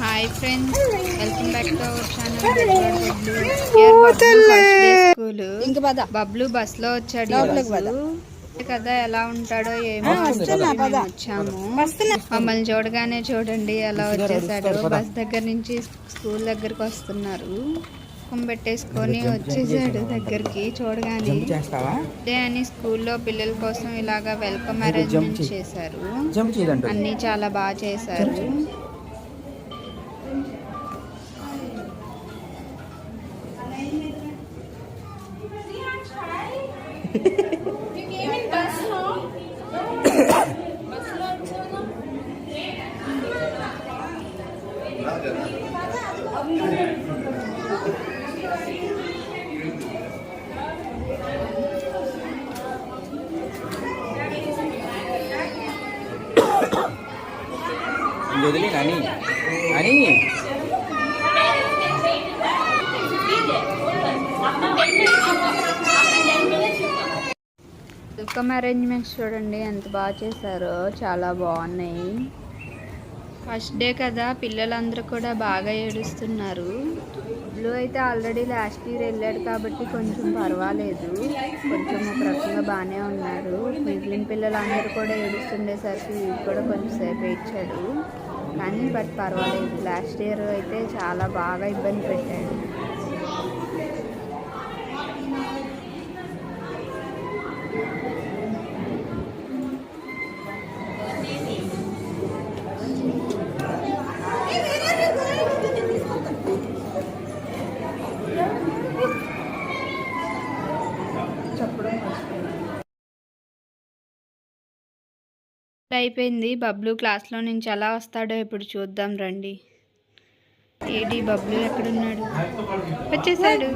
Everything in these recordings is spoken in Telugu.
Hi friends, welcome back to our channel. School Bablu bus లో వచ్చాడు కదా, ఎలా ఉంటాడో ఏమో వచ్చాము. మమ్మల్ని చూడగానే చూడండి ఎలా వచ్చేసాడు. బస్ దగ్గర నుంచి స్కూల్ దగ్గరకు వస్తున్నారు. పెట్టేసుకొని వచ్చేసాడు దగ్గరికి. చూడగానే అదే అని స్కూల్లో పిల్లల కోసం ఇలాగా వెల్కమ్ అరేంజ్మెంట్ చేశారు. అన్నీ చాలా బాగా చేశారు. వదిలే అని అని వెల్కమ్ అరేంజ్మెంట్స్ చూడండి ఎంత బాగా చేశారో, చాలా బాగున్నాయి. ఫస్ట్ డే కదా, పిల్లలందరూ కూడా బాగా ఏడుస్తున్నారు. బ్లూ అయితే ఆల్రెడీ లాస్ట్ ఇయర్ వెళ్ళాడు కాబట్టి కొంచెం పర్వాలేదు, కొంచెం ఒక రకంగా బాగానే ఉన్నాడు. మిగిలిన పిల్లలందరూ కూడా ఏడుస్తుండేసరికి వీడు కూడా కొంచెంసేపు ఏడ్చాడు, కానీ బట్ పర్వాలేదు. లాస్ట్ ఇయర్ అయితే చాలా బాగా ఇబ్బంది పెట్టాడు. అయిపోయింది. బబ్లు క్లాస్లో నుంచి ఎలా వస్తాడో ఇప్పుడు చూద్దాం రండి. ఏడి బబ్లు ఎక్కడున్నాడు? వచ్చేసాడు.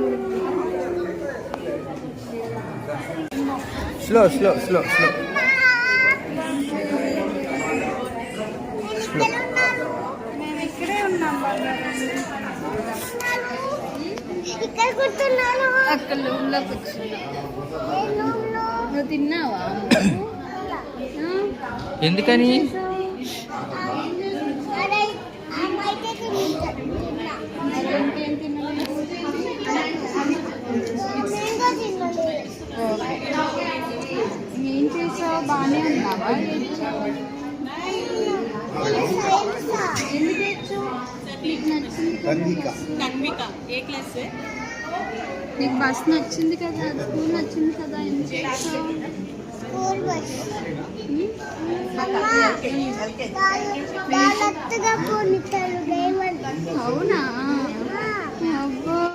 స్లో స్లో స్లో స్లో మేము ఇక్కడే ఉన్నాం. అక్కడ రూమ్లో కూర్చున్నాం. నువ్వు తిన్నావా? ఎందుకని? ఏం చేసావు? బాగానే ఉన్నావా? ఎందుకు తెచ్చావు? నీకు నచ్చింది? నీకు బస్ నచ్చింది కదా, స్కూల్ నచ్చింది కదా, ఎందుకు తెచ్చావు?